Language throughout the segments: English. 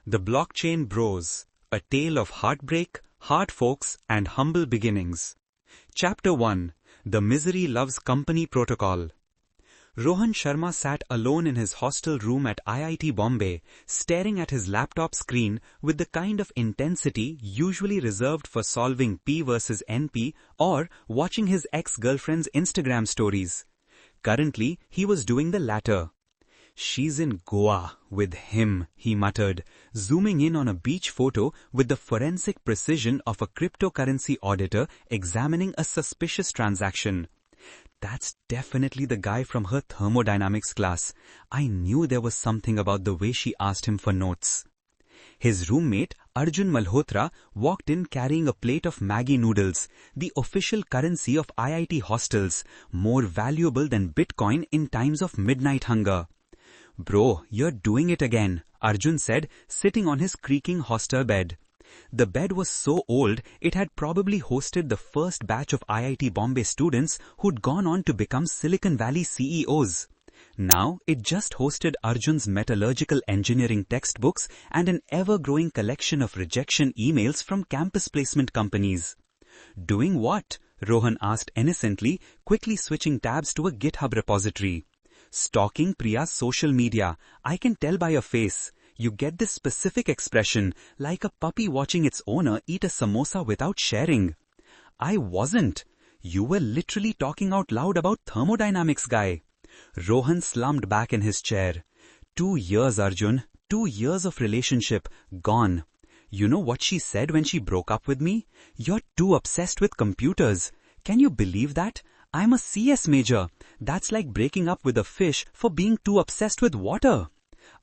The Blockchain Bros, a tale of heartbreak, hard forks, and humble beginnings. Chapter 1, The Misery Loves Company Protocol. Rohan Sharma sat alone in his hostel room at IIT Bombay, staring at his laptop screen with the kind of intensity usually reserved for solving P versus NP or watching his ex-girlfriend's Instagram stories. Currently, he was doing the latter. "She's in Goa with him," he muttered, zooming in on a beach photo with the forensic precision of a cryptocurrency auditor examining a suspicious transaction. "That's definitely the guy from her thermodynamics class. I knew there was something about the way she asked him for notes." His roommate, Arjun Malhotra, walked in carrying a plate of Maggi noodles, the official currency of IIT hostels, more valuable than Bitcoin in times of midnight hunger. "Bro, you're doing it again," Arjun said, sitting on his creaking hostel bed. The bed was so old, it had probably hosted the first batch of IIT Bombay students who'd gone on to become Silicon Valley CEOs. Now, it just hosted Arjun's metallurgical engineering textbooks and an ever-growing collection of rejection emails from campus placement companies. "Doing what?" Rohan asked innocently, quickly switching tabs to a GitHub repository. "Stalking Priya's social media. I can tell by your face. You get this specific expression, like a puppy watching its owner eat a samosa without sharing." "I wasn't. You were literally talking out loud about thermodynamics, guy." Rohan slumped back in his chair. 2 years, Arjun. 2 years of relationship. Gone. You know what she said when she broke up with me? "You're too obsessed with computers." Can you believe that? I'm a CS major. That's like breaking up with a fish for being too obsessed with water.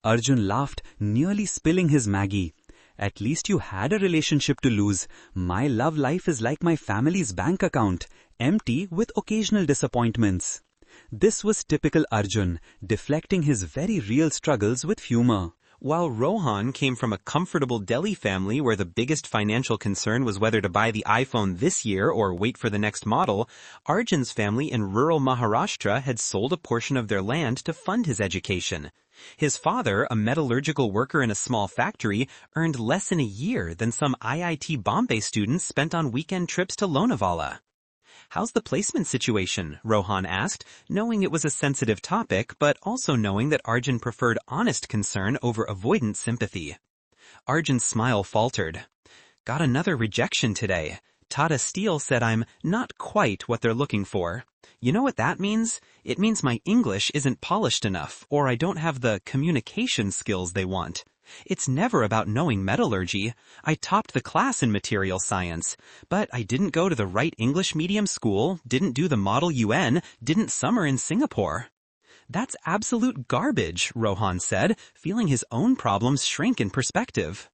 Arjun laughed, nearly spilling his Maggi. "At least you had a relationship to lose. My love life is like my family's bank account, empty with occasional disappointments." This was typical Arjun, deflecting his very real struggles with humor. While Rohan came from a comfortable Delhi family where the biggest financial concern was whether to buy the iPhone this year or wait for the next model, Arjun's family in rural Maharashtra had sold a portion of their land to fund his education. His father, a metallurgical worker in a small factory, earned less in a year than some IIT Bombay students spent on weekend trips to Lonavala. "How's the placement situation?" Rohan asked, knowing it was a sensitive topic, but also knowing that Arjun preferred honest concern over avoidant sympathy. Arjun's smile faltered. "Got another rejection today. Tata Steel said I'm not quite what they're looking for. You know what that means? It means my English isn't polished enough, or I don't have the communication skills they want. It's never about knowing metallurgy. I topped the class in material science, but I didn't go to the right English medium school, didn't do the Model UN, didn't summer in Singapore." "That's absolute garbage," Rohan said, feeling his own problems shrink in perspective.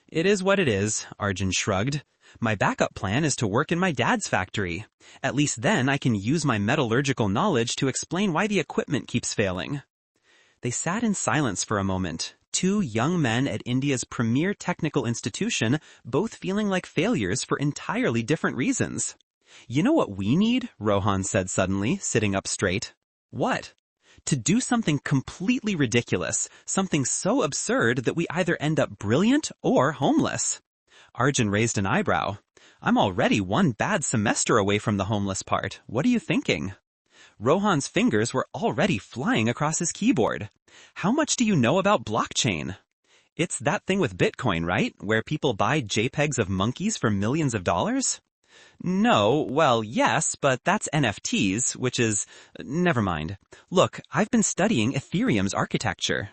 "It is what it is," Arjun shrugged. "My backup plan is to work in my dad's factory. At least then I can use my metallurgical knowledge to explain why the equipment keeps failing." They sat in silence for a moment. 2 young men at India's premier technical institution, both feeling like failures for entirely different reasons. "You know what we need?" Rohan said suddenly, sitting up straight. "What?" "To do something completely ridiculous, something so absurd that we either end up brilliant or homeless." Arjun raised an eyebrow. "I'm already one bad semester away from the homeless part. What are you thinking?" Rohan's fingers were already flying across his keyboard. "How much do you know about blockchain?" "It's that thing with Bitcoin, right? Where people buy JPEGs of monkeys for millions of dollars?" "No, well, yes, but that's NFTs, which is... Never mind. Look, I've been studying Ethereum's architecture.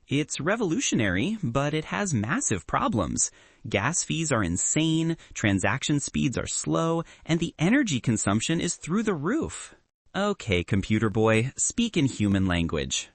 It's revolutionary, but it has massive problems. Gas fees are insane, transaction speeds are slow, and the energy consumption is through the roof." "Okay, computer boy, speak in human language."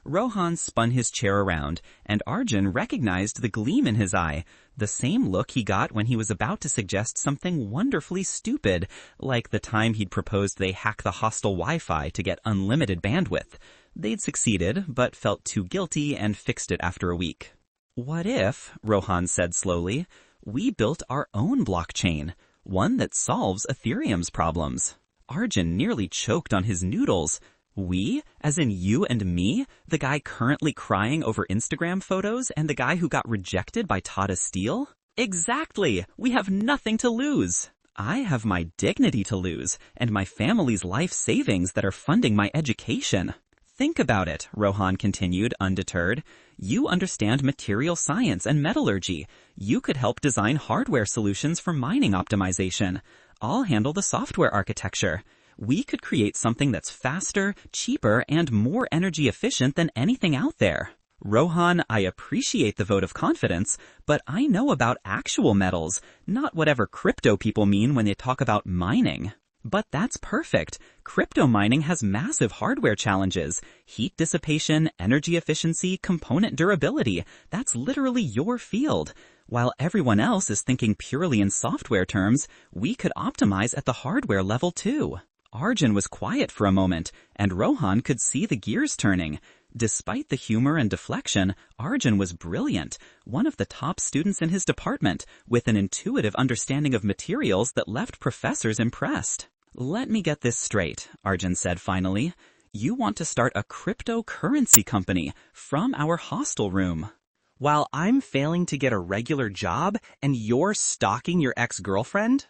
Rohan spun his chair around, and Arjun recognized the gleam in his eye, the same look he got when he was about to suggest something wonderfully stupid, like the time he'd proposed they hack the hostel Wi-Fi to get unlimited bandwidth. They'd succeeded, but felt too guilty and fixed it after a week. "What if," Rohan said slowly, "we built our own blockchain, one that solves Ethereum's problems?" Arjun nearly choked on his noodles. We? As in you and me? The guy currently crying over Instagram photos and the guy who got rejected by Tata Steel? Exactly! We have nothing to lose! I have my dignity to lose, and my family's life savings that are funding my education. Think about it, Rohan continued, undeterred. You understand material science and metallurgy. You could help design hardware solutions for mining optimization. I'll handle the software architecture. We could create something that's faster, cheaper, and more energy efficient than anything out there. Rohan, I appreciate the vote of confidence, but I know about actual metals, not whatever crypto people mean when they talk about mining. But that's perfect. Crypto mining has massive hardware challenges. Heat dissipation, energy efficiency, component durability. That's literally your field. While everyone else is thinking purely in software terms, we could optimize at the hardware level too. Arjun was quiet for a moment, and Rohan could see the gears turning. Despite the humor and deflection, Arjun was brilliant, one of the top students in his department, with an intuitive understanding of materials that left professors impressed. Let me get this straight, Arjun said finally. You want to start a cryptocurrency company from our hostel room. While I'm failing to get a regular job and you're stalking your ex-girlfriend?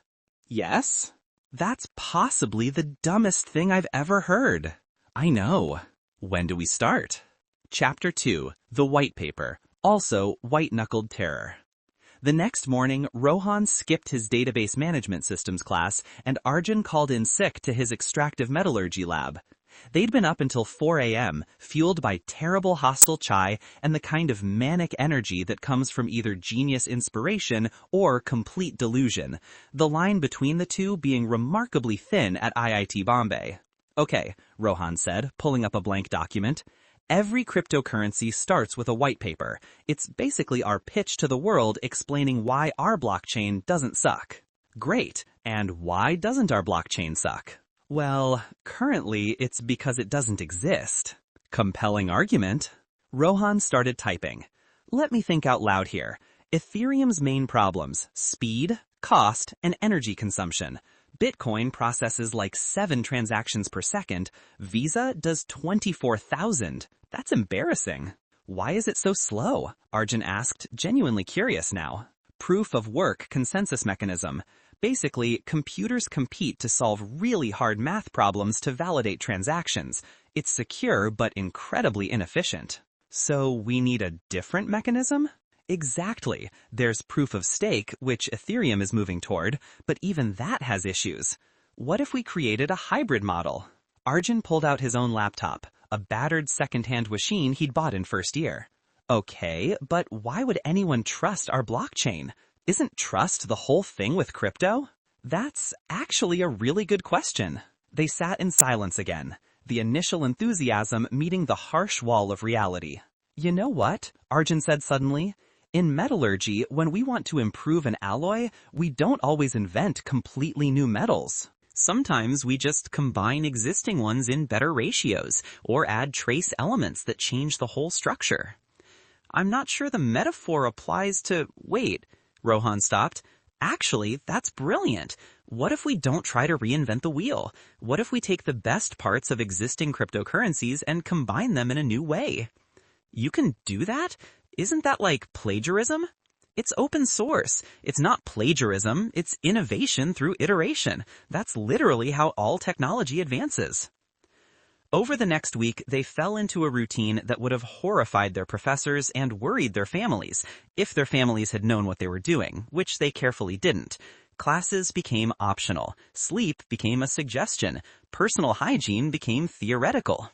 Yes? That's possibly the dumbest thing I've ever heard. I know. When do we start? Chapter 2, The White Paper, also White-Knuckled Terror. The next morning, Rohan skipped his database management systems class, and Arjun called in sick to his extractive metallurgy lab. They'd been up until 4 a.m., fueled by terrible hostel chai and the kind of manic energy that comes from either genius inspiration or complete delusion, the line between the two being remarkably thin at IIT Bombay. Okay, Rohan said, pulling up a blank document. Every cryptocurrency starts with a white paper. It's basically our pitch to the world explaining why our blockchain doesn't suck. Great, and why doesn't our blockchain suck? Well, currently it's because it doesn't exist. Compelling argument. Rohan started typing. Let me think out loud here. Ethereum's main problems: speed, cost, and energy consumption. Bitcoin processes like 7 transactions per second. Visa does 24,000. That's embarrassing. Why is it so slow? Arjun asked, genuinely curious now. Proof of work consensus mechanism. Basically, computers compete to solve really hard math problems to validate transactions. It's secure but incredibly inefficient. So we need a different mechanism? Exactly. There's proof of stake, which Ethereum is moving toward, but even that has issues. What if we created a hybrid model? Arjun pulled out his own laptop, a battered second-hand machine he'd bought in first year. Okay, but why would anyone trust our blockchain? Isn't trust the whole thing with crypto? That's actually a really good question. They sat in silence again, the initial enthusiasm meeting the harsh wall of reality. You know what? Arjun said suddenly. In metallurgy, when we want to improve an alloy, we don't always invent completely new metals. Sometimes we just combine existing ones in better ratios, or add trace elements that change the whole structure. I'm not sure the metaphor applies to... Wait, Rohan stopped. Actually, that's brilliant. What if we don't try to reinvent the wheel? What if we take the best parts of existing cryptocurrencies and combine them in a new way? You can do that? Isn't that like plagiarism? It's open source. It's not plagiarism. It's innovation through iteration. That's literally how all technology advances. Over the next week, they fell into a routine that would have horrified their professors and worried their families, if their families had known what they were doing, which they carefully didn't. Classes became optional. Sleep became a suggestion. Personal hygiene became theoretical.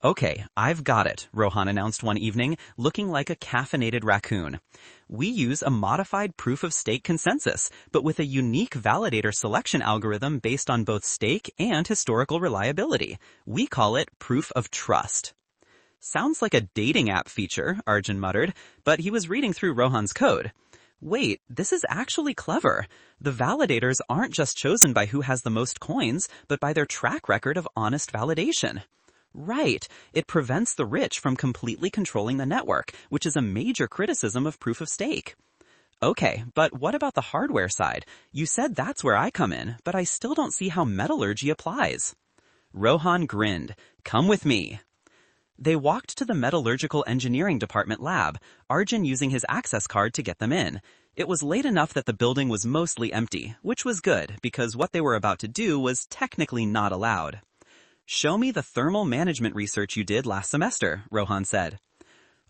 Okay, I've got it, Rohan announced one evening, looking like a caffeinated raccoon. We use a modified proof-of-stake consensus, but with a unique validator selection algorithm based on both stake and historical reliability. We call it proof of trust. Sounds like a dating app feature, Arjun muttered, but he was reading through Rohan's code. Wait, this is actually clever. The validators aren't just chosen by who has the most coins, but by their track record of honest validation. Right. It prevents the rich from completely controlling the network, which is a major criticism of proof of stake. Okay, but what about the hardware side? You said that's where I come in, but I still don't see how metallurgy applies. Rohan grinned. Come with me. They walked to the metallurgical engineering department lab, Arjun using his access card to get them in. It was late enough that the building was mostly empty, which was good because what they were about to do was technically not allowed. Show me the thermal management research you did last semester, Rohan said.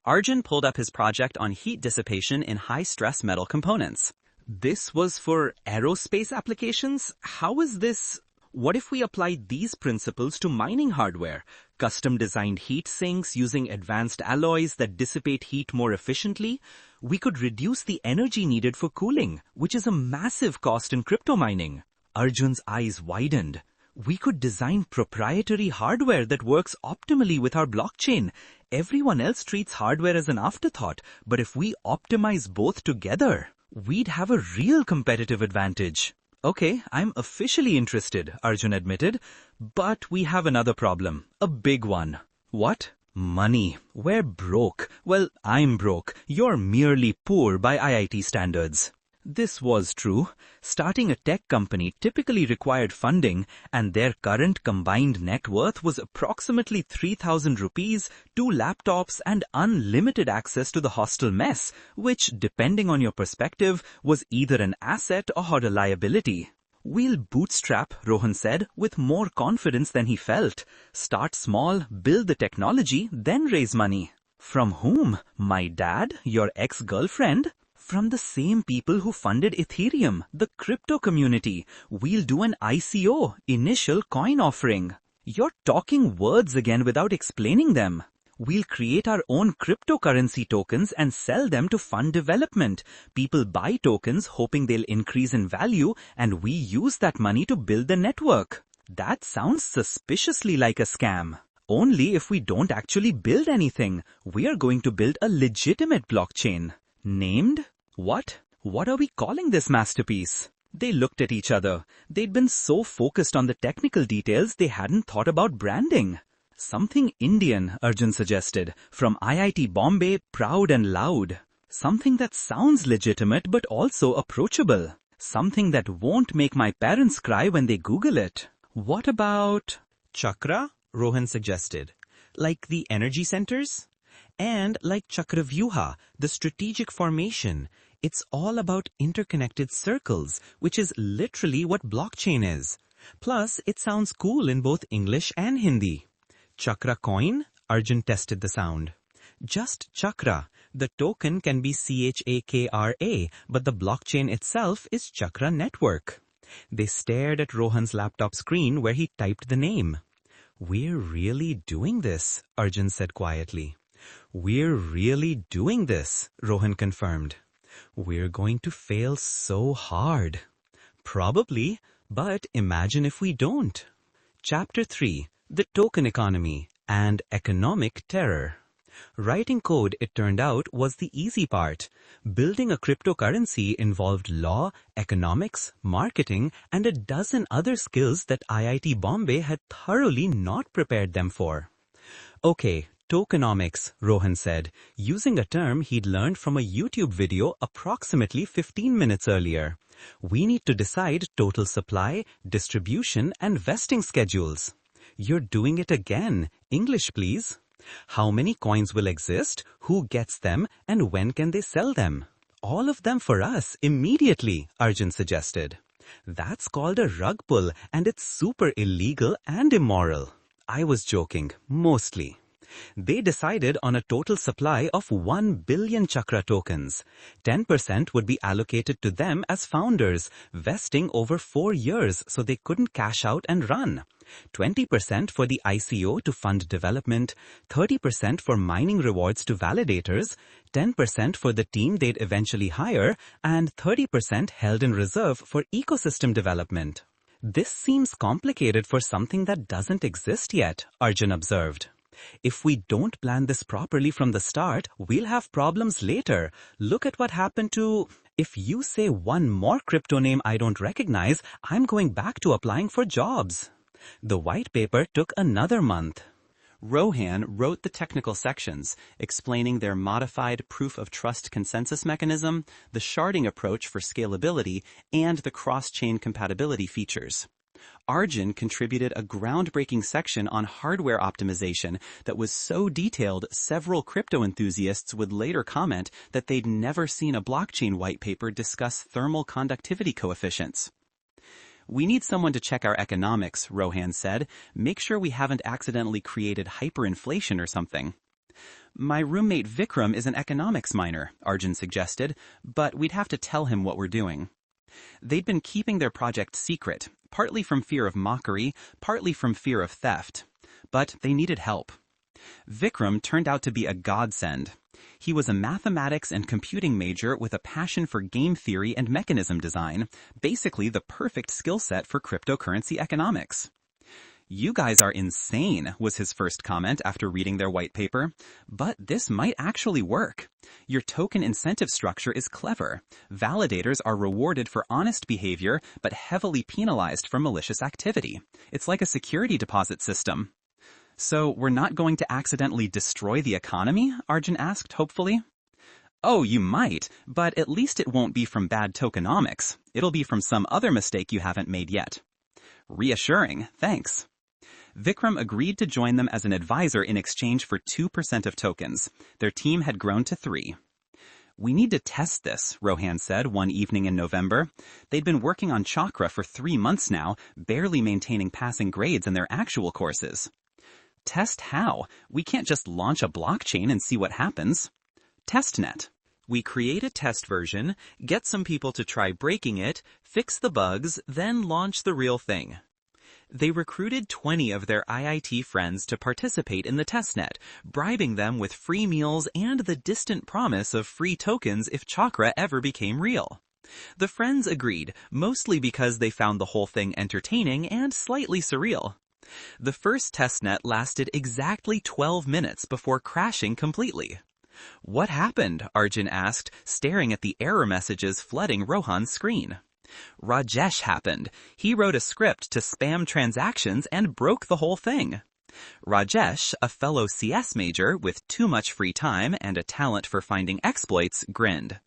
Arjun pulled up his project on heat dissipation in high-stress metal components. This was for aerospace applications? How is this? What if we applied these principles to mining hardware? Custom-designed heat sinks using advanced alloys that dissipate heat more efficiently? We could reduce the energy needed for cooling, which is a massive cost in crypto mining. Arjun's eyes widened. We could design proprietary hardware that works optimally with our blockchain. Everyone else treats hardware as an afterthought, but if we optimize both together, we'd have a real competitive advantage. Okay, I'm officially interested, Arjun admitted, but we have another problem, a big one. What? Money. We're broke. Well, I'm broke. You're merely poor by IIT standards. This was true. Starting a tech company typically required funding, and their current combined net worth was approximately 3,000 rupees, 2 laptops, and unlimited access to the hostel mess, which, depending on your perspective, was either an asset or a liability. We'll bootstrap, Rohan said, with more confidence than he felt. Start small, build the technology, then raise money. From whom? My dad? Your ex-girlfriend? From the same people who funded Ethereum, the crypto community. We'll do an ICO, initial coin offering. You're talking words again without explaining them. We'll create our own cryptocurrency tokens and sell them to fund development. People buy tokens hoping they'll increase in value, and we use that money to build the network. That sounds suspiciously like a scam. Only if we don't actually build anything. We are going to build a legitimate blockchain. Named? What? What are we calling this masterpiece? They looked at each other. They'd been so focused on the technical details they hadn't thought about branding. Something Indian, Arjun suggested, from IIT Bombay, proud and loud. Something that sounds legitimate but also approachable. Something that won't make my parents cry when they Google it. What about... Chakra? Rohan suggested. Like the energy centers? And like Chakra Vyuha, the strategic formation. It's all about interconnected circles, which is literally what blockchain is. Plus, it sounds cool in both English and Hindi. Chakra coin? Arjun tested the sound. Just Chakra. The token can be CHAKRA, but the blockchain itself is Chakra Network. They stared at Rohan's laptop screen where he typed the name. We're really doing this, Arjun said quietly. We're really doing this, Rohan confirmed. We're going to fail so hard. Probably, but imagine if we don't. Chapter 3, The Token Economy and Economic Terror. Writing code, it turned out, was the easy part. Building a cryptocurrency involved law, economics, marketing, and a dozen other skills that IIT Bombay had thoroughly not prepared them for. Okay, tokenomics, Rohan said, using a term he'd learned from a YouTube video approximately 15 minutes earlier. We need to decide total supply, distribution, and vesting schedules. You're doing it again. English, please. How many coins will exist, who gets them, and when can they sell them? All of them for us, immediately, Arjun suggested. That's called a rug pull, and it's super illegal and immoral. I was joking, mostly. They decided on a total supply of 1 billion Chakra tokens. 10% would be allocated to them as founders, vesting over 4 years so they couldn't cash out and run. 20% for the ICO to fund development, 30% for mining rewards to validators, 10% for the team they'd eventually hire, and 30% held in reserve for ecosystem development. This seems complicated for something that doesn't exist yet, Arjun observed. If we don't plan this properly from the start, we'll have problems later. Look at what happened to... If you say one more crypto name I don't recognize, I'm going back to applying for jobs. The white paper took another month. Rohan wrote the technical sections, explaining their modified proof-of-trust consensus mechanism, the sharding approach for scalability, and the cross-chain compatibility features. Arjun contributed a groundbreaking section on hardware optimization that was so detailed several crypto enthusiasts would later comment that they'd never seen a blockchain white paper discuss thermal conductivity coefficients. "We need someone to check our economics," Rohan said. "Make sure we haven't accidentally created hyperinflation or something." "My roommate Vikram is an economics minor," Arjun suggested, "but we'd have to tell him what we're doing." They'd been keeping their project secret, partly from fear of mockery, partly from fear of theft. But they needed help. Vikram turned out to be a godsend. He was a mathematics and computing major with a passion for game theory and mechanism design, basically the perfect skill set for cryptocurrency economics. "You guys are insane," was his first comment after reading their white paper. "But this might actually work. Your token incentive structure is clever. Validators are rewarded for honest behavior, but heavily penalized for malicious activity. It's like a security deposit system." "So we're not going to accidentally destroy the economy?" Arjun asked hopefully. "Oh, you might, but at least it won't be from bad tokenomics. It'll be from some other mistake you haven't made yet." "Reassuring, thanks." Vikram agreed to join them as an advisor in exchange for 2% of tokens. Their team had grown to 3. "We need to test this," Rohan said one evening in November. They'd been working on Chakra for 3 months now, barely maintaining passing grades in their actual courses. "Test how? We can't just launch a blockchain and see what happens." "Testnet. We create a test version, get some people to try breaking it, fix the bugs, then launch the real thing." They recruited 20 of their IIT friends to participate in the testnet, bribing them with free meals and the distant promise of free tokens if Chakra ever became real. The friends agreed, mostly because they found the whole thing entertaining and slightly surreal. The first testnet lasted exactly 12 minutes before crashing completely. "What happened?" Arjun asked, staring at the error messages flooding Rohan's screen. "Rajesh happened. He wrote a script to spam transactions and broke the whole thing." Rajesh, a fellow CS major with too much free time and a talent for finding exploits, grinned.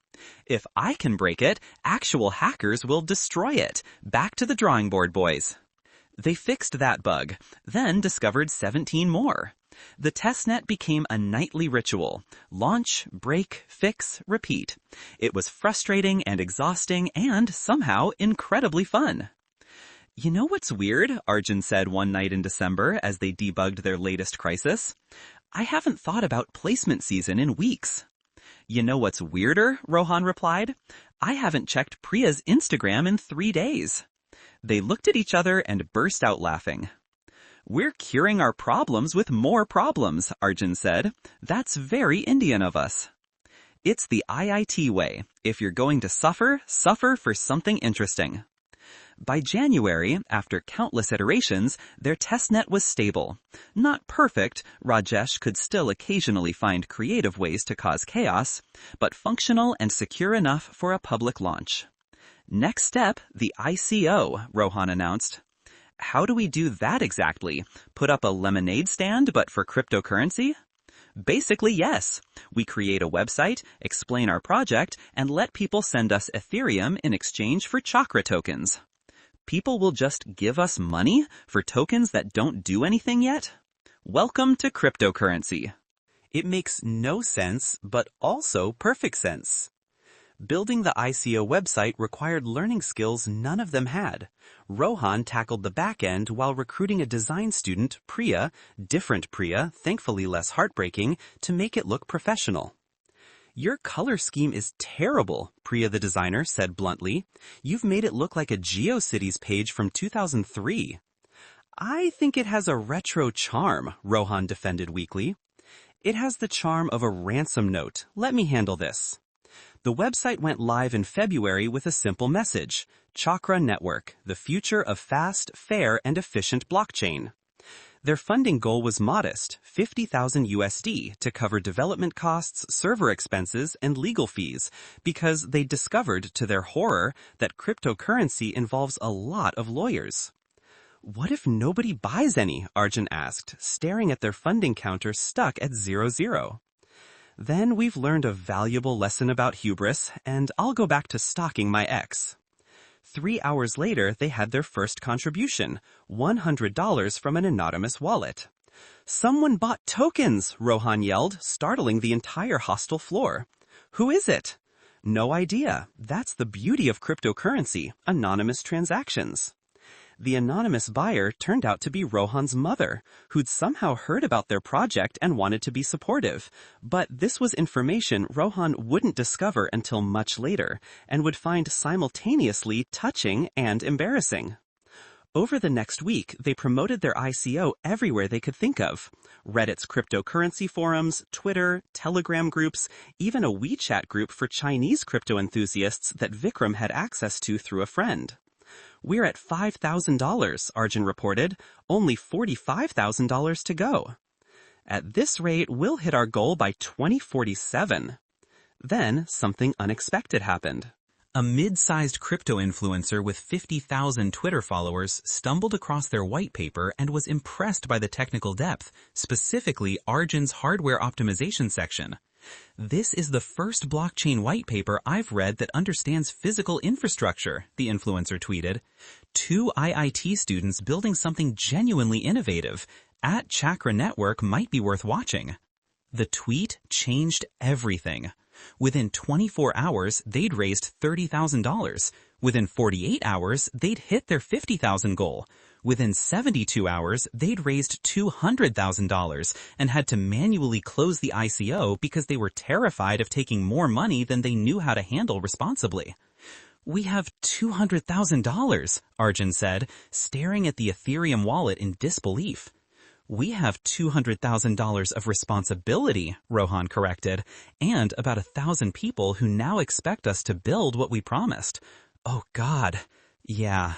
"If I can break it, actual hackers will destroy it. Back to the drawing board, boys." They fixed that bug, then discovered 17 more. The testnet became a nightly ritual. Launch, break, fix, repeat. It was frustrating and exhausting and somehow incredibly fun. "You know what's weird?" Arjun said one night in December as they debugged their latest crisis. "I haven't thought about placement season in weeks." "You know what's weirder?" Rohan replied. "I haven't checked Priya's Instagram in 3 days." They looked at each other and burst out laughing. "We're curing our problems with more problems," Arjun said. "That's very Indian of us." It's the IIT way. If you're going to suffer, suffer for something interesting. By January, after countless iterations, their testnet was stable. Not perfect, Rajesh could still occasionally find creative ways to cause chaos, but functional and secure enough for a public launch. "Next step, the ICO," Rohan announced. "How do we do that exactly? Put up a lemonade stand but for cryptocurrency?" "Basically, yes. We create a website, explain our project, and let people send us Ethereum in exchange for Chakra tokens." "People will just give us money for tokens that don't do anything yet?" Welcome to cryptocurrency. It makes no sense, but also perfect sense. Building the ICO website required learning skills none of them had. Rohan tackled the back end while recruiting a design student, Priya, different Priya, thankfully less heartbreaking, to make it look professional. "Your color scheme is terrible," Priya the designer said bluntly. "You've made it look like a GeoCities page from 2003. "I think it has a retro charm," Rohan defended weakly. "It has the charm of a ransom note. Let me handle this." The website went live in February with a simple message: Chakra Network, the future of fast, fair, and efficient blockchain. Their funding goal was modest, $50,000 USD, to cover development costs, server expenses, and legal fees, because they discovered, to their horror, that cryptocurrency involves a lot of lawyers. "What if nobody buys any?" Arjun asked, staring at their funding counter stuck at 00. "Then we've learned a valuable lesson about hubris, and I'll go back to stalking my ex." 3 hours later, they had their first contribution, $100 from an anonymous wallet. "Someone bought tokens!" Rohan yelled, startling the entire hostel floor. "Who is it?" "No idea. That's the beauty of cryptocurrency, anonymous transactions." The anonymous buyer turned out to be Rohan's mother, who'd somehow heard about their project and wanted to be supportive. But this was information Rohan wouldn't discover until much later, and would find simultaneously touching and embarrassing. Over the next week, they promoted their ICO everywhere they could think of. Reddit's cryptocurrency forums, Twitter, Telegram groups, even a WeChat group for Chinese crypto enthusiasts that Vikram had access to through a friend. "We're at $5,000, Arjun reported, only $45,000 to go. "At this rate, we'll hit our goal by 2047. Then, something unexpected happened. A mid-sized crypto influencer with 50,000 Twitter followers stumbled across their white paper and was impressed by the technical depth, specifically Arjun's hardware optimization section. "This is the first blockchain white paper I've read that understands physical infrastructure," the influencer tweeted. "Two IIT students building something genuinely innovative. At Chakra Network might be worth watching." The tweet changed everything. Within 24 hours, they'd raised $30,000. Within 48 hours, they'd hit their $50,000 goal. Within 72 hours, they'd raised $200,000 and had to manually close the ICO because they were terrified of taking more money than they knew how to handle responsibly. "We have $200,000, Arjun said, staring at the Ethereum wallet in disbelief. "We have $200,000 of responsibility," Rohan corrected, "and about 1,000 people who now expect us to build what we promised. Oh God, yeah,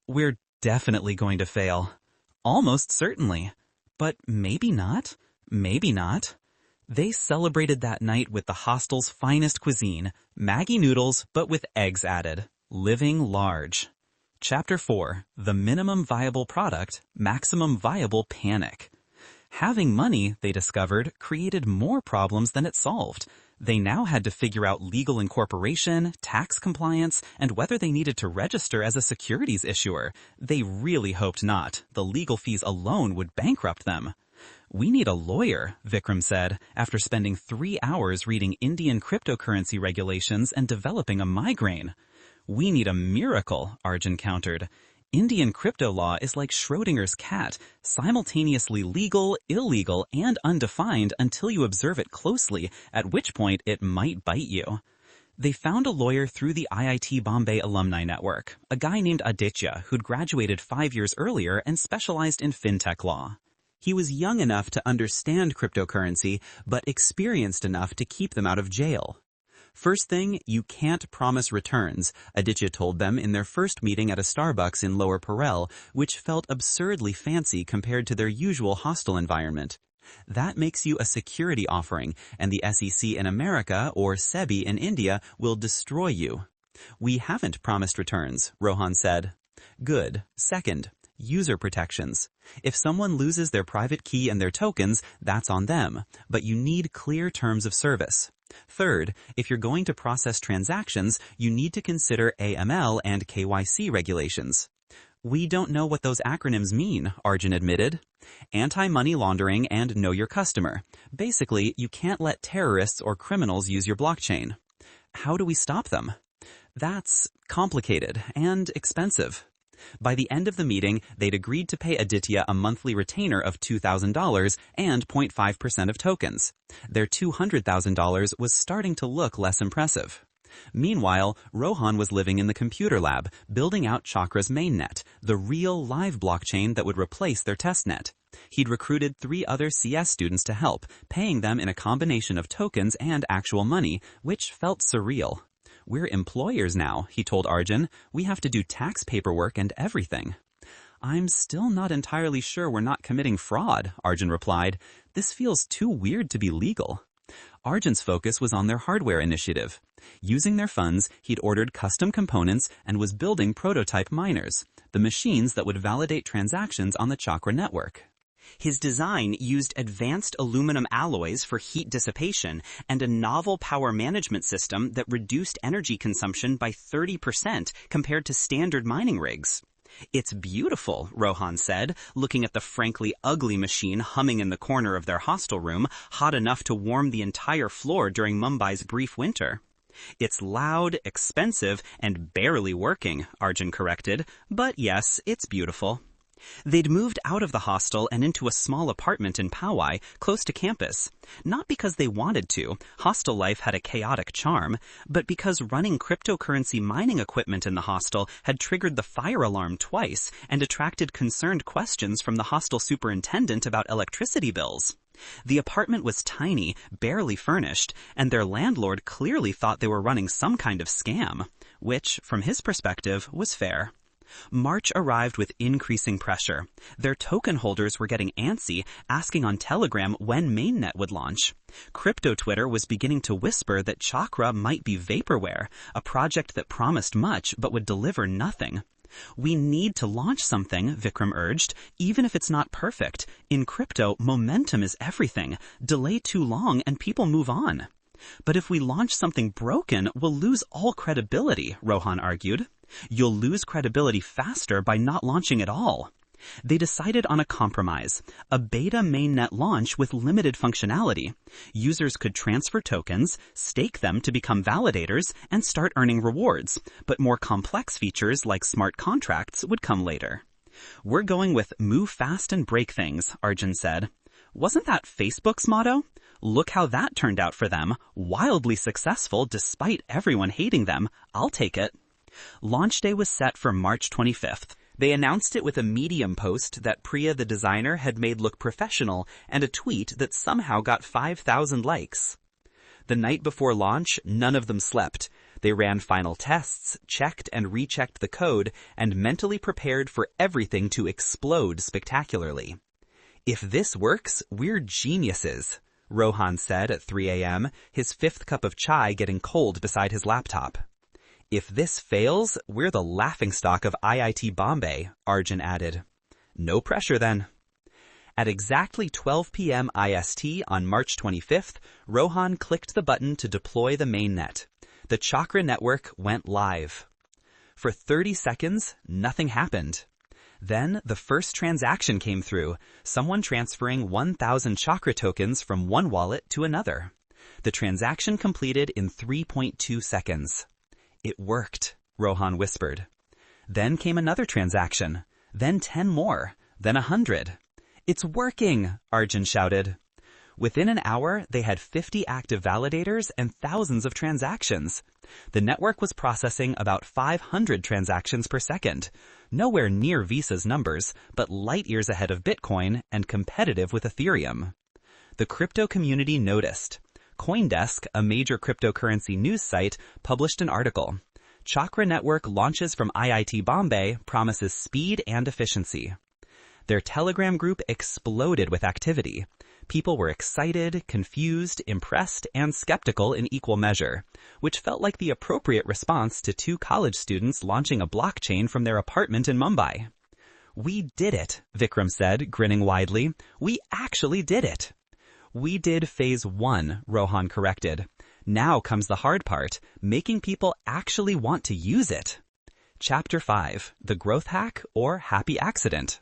we're definitely going to fail. Almost certainly. But maybe not. Maybe not." They celebrated that night with the hostel's finest cuisine, Maggi noodles, but with eggs added. Living large. Chapter 4. The Minimum Viable Product, Maximum Viable Panic. Having money, they discovered, created more problems than it solved. They now had to figure out legal incorporation, tax compliance, and whether they needed to register as a securities issuer. They really hoped not. The legal fees alone would bankrupt them. "We need a lawyer," Vikram said, after spending 3 hours reading Indian cryptocurrency regulations and developing a migraine. "We need a miracle," Arjun countered. "Indian crypto law is like Schrodinger's cat, simultaneously legal, illegal, and undefined until you observe it closely, at which point it might bite you." They found a lawyer through the IIT Bombay alumni network, a guy named Aditya who'd graduated 5 years earlier and specialized in fintech law. He was young enough to understand cryptocurrency, but experienced enough to keep them out of jail. "First thing, you can't promise returns," Aditya told them in their first meeting at a Starbucks in Lower Parel, which felt absurdly fancy compared to their usual hostel environment. "That makes you a security offering, and the SEC in America, or SEBI in India, will destroy you." "We haven't promised returns," Rohan said. "Good. Second, user protections. If someone loses their private key and their tokens, that's on them, but you need clear terms of service. Third, if you're going to process transactions, you need to consider AML and KYC regulations." "We don't know what those acronyms mean," Arjun admitted. "Anti-money laundering and know your customer. Basically, you can't let terrorists or criminals use your blockchain." "How do we stop them?" "That's complicated and expensive." By the end of the meeting, they'd agreed to pay Aditya a monthly retainer of $2,000 and 0.5% of tokens. Their $200,000 was starting to look less impressive. Meanwhile, Rohan was living in the computer lab, building out Chakra's mainnet, the real live blockchain that would replace their testnet. He'd recruited 3 other CS students to help, paying them in a combination of tokens and actual money, which felt surreal. "We're employers now," he told Arjun. "We have to do tax paperwork and everything." "I'm still not entirely sure we're not committing fraud," Arjun replied. "This feels too weird to be legal." Arjun's focus was on their hardware initiative. Using their funds, he'd ordered custom components and was building prototype miners, the machines that would validate transactions on the Chakra Network. His design used advanced aluminum alloys for heat dissipation and a novel power management system that reduced energy consumption by 30% compared to standard mining rigs. "It's beautiful," Rohan said, looking at the frankly ugly machine humming in the corner of their hostel room, hot enough to warm the entire floor during Mumbai's brief winter. "It's loud, expensive, and barely working," Arjun corrected, "but yes, it's beautiful." They'd moved out of the hostel and into a small apartment in Powai, close to campus. Not because they wanted to, hostel life had a chaotic charm, but because running cryptocurrency mining equipment in the hostel had triggered the fire alarm twice and attracted concerned questions from the hostel superintendent about electricity bills. The apartment was tiny, barely furnished, and their landlord clearly thought they were running some kind of scam, which, from his perspective, was fair. March arrived with increasing pressure. Their token holders were getting antsy, asking on Telegram when mainnet would launch. Crypto Twitter was beginning to whisper that Chakra might be vaporware, a project that promised much but would deliver nothing. "We need to launch something," Vikram urged, "even if it's not perfect. In crypto, momentum is everything. Delay too long and people move on." "But if we launch something broken, we'll lose all credibility," Rohan argued. "You'll lose credibility faster by not launching at all." They decided on a compromise, a beta mainnet launch with limited functionality. Users could transfer tokens, stake them to become validators, and start earning rewards, but more complex features like smart contracts would come later. "We're going with move fast and break things," Arjun said. "Wasn't that Facebook's motto? Look how that turned out for them, wildly successful despite everyone hating them. I'll take it." Launch day was set for March 25th. They announced it with a Medium post that Priya the designer had made look professional and a tweet that somehow got 5,000 likes. The night before launch, none of them slept. They ran final tests, checked and rechecked the code, and mentally prepared for everything to explode spectacularly. "If this works, we're geniuses," Rohan said at 3 a.m., his fifth cup of chai getting cold beside his laptop. "If this fails, we're the laughingstock of IIT Bombay," Arjun added. "No pressure then." At exactly 12 p.m. IST on March 25th, Rohan clicked the button to deploy the mainnet. The Chakra Network went live. For 30 seconds, nothing happened. Then the first transaction came through, someone transferring 1,000 Chakra tokens from one wallet to another. The transaction completed in 3.2 seconds. "It worked," Rohan whispered. Then came another transaction, then 10 more, then 100. "It's working," Arjun shouted. Within an hour, they had 50 active validators and thousands of transactions. The network was processing about 500 transactions per second, nowhere near Visa's numbers, but light years ahead of Bitcoin and competitive with Ethereum. The crypto community noticed. CoinDesk, a major cryptocurrency news site, published an article. Chakra Network launches from IIT Bombay promises speed and efficiency. Their Telegram group exploded with activity. People were excited, confused, impressed, and skeptical in equal measure, which felt like the appropriate response to 2 college students launching a blockchain from their apartment in Mumbai. "We did it," Vikram said, grinning widely. "We actually did it." "We did phase 1, Rohan corrected. Now comes the hard part, making people actually want to use it. Chapter 5, The Growth Hack or Happy Accident.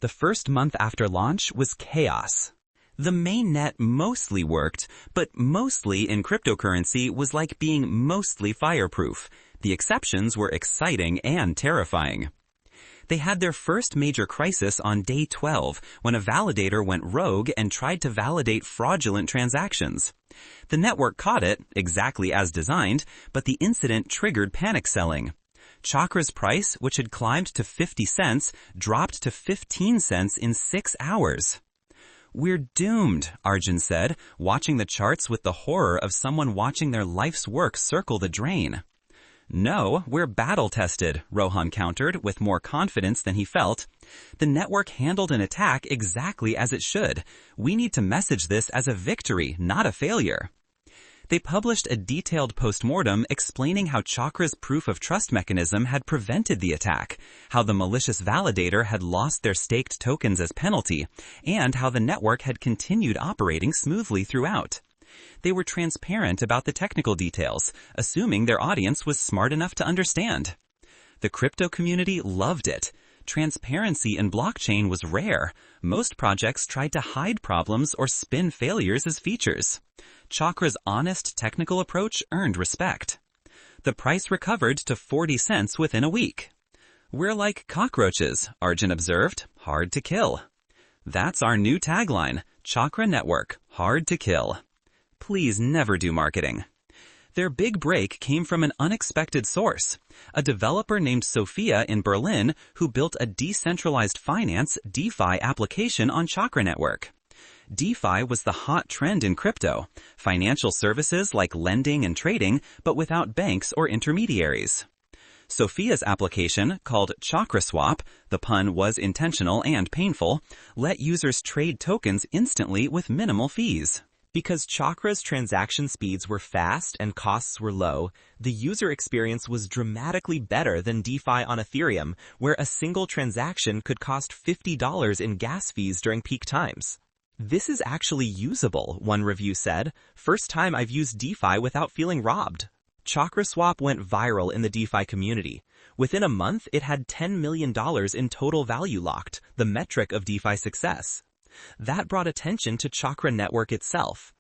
The first month after launch was chaos. The mainnet mostly worked, but mostly in cryptocurrency was like being mostly fireproof. The exceptions were exciting and terrifying. They had their first major crisis on day 12 when a validator went rogue and tried to validate fraudulent transactions. The network caught it, exactly as designed, but the incident triggered panic selling. Chakra's price, which had climbed to 50 cents, dropped to 15 cents in 6 hours. "We're doomed," Arjun said, watching the charts with the horror of someone watching their life's work circle the drain. "No, we're battle-tested," Rohan countered with more confidence than he felt. "The network handled an attack exactly as it should. We need to message this as a victory, not a failure." They published a detailed postmortem explaining how Chakra's proof of trust mechanism had prevented the attack, how the malicious validator had lost their staked tokens as penalty, and how the network had continued operating smoothly throughout. They were transparent about the technical details, assuming their audience was smart enough to understand. The crypto community loved it. Transparency in blockchain was rare. Most projects tried to hide problems or spin failures as features. Chakra's honest technical approach earned respect. The price recovered to 40 cents within a week. "We're like cockroaches," Arjun observed, "hard to kill." That's our new tagline, Chakra Network, hard to kill. Please never do marketing. Their big break came from an unexpected source, a developer named Sophia in Berlin who built a decentralized finance (DeFi) application on Chakra Network. DeFi was the hot trend in crypto, financial services like lending and trading, but without banks or intermediaries. Sophia's application, called ChakraSwap, the pun was intentional and painful, let users trade tokens instantly with minimal fees. Because Chakra's transaction speeds were fast and costs were low, the user experience was dramatically better than DeFi on Ethereum, where a single transaction could cost $50 in gas fees during peak times. "This is actually usable," one review said. "First time I've used DeFi without feeling robbed." ChakraSwap went viral in the DeFi community. Within a month, it had $10 million in total value locked, the metric of DeFi success. That brought attention to Chakra Network itself.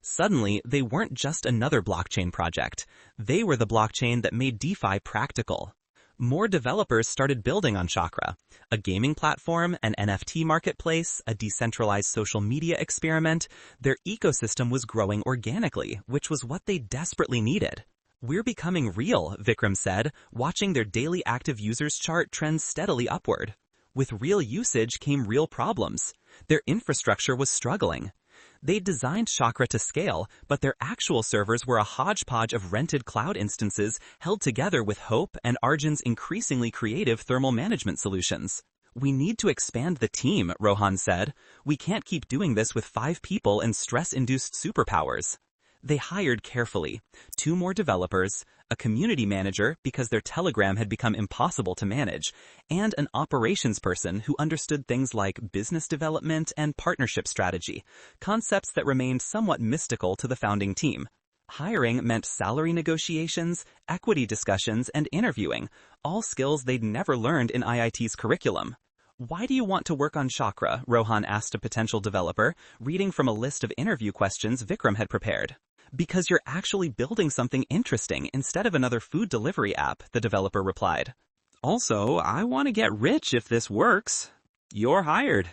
Suddenly, they weren't just another blockchain project. They were the blockchain that made DeFi practical. More developers started building on Chakra. A gaming platform, an NFT marketplace, a decentralized social media experiment. Their ecosystem was growing organically, which was what they desperately needed. "We're becoming real," Vikram said, watching their daily active users chart trend steadily upward. With real usage came real problems. Their infrastructure was struggling. They designed Chakra to scale, but their actual servers were a hodgepodge of rented cloud instances held together with Hope and Arjun's increasingly creative thermal management solutions. "We need to expand the team," Rohan said. "We can't keep doing this with 5 people and stress-induced superpowers." They hired carefully. 2 more developers, a community manager because their Telegram had become impossible to manage, and an operations person who understood things like business development and partnership strategy, concepts that remained somewhat mystical to the founding team. Hiring meant salary negotiations, equity discussions, and interviewing, all skills they'd never learned in IIT's curriculum. "Why do you want to work on Chakra?" Rohan asked a potential developer, reading from a list of interview questions Vikram had prepared. "Because you're actually building something interesting instead of another food delivery app," the developer replied. "Also, I want to get rich if this works." "You're hired."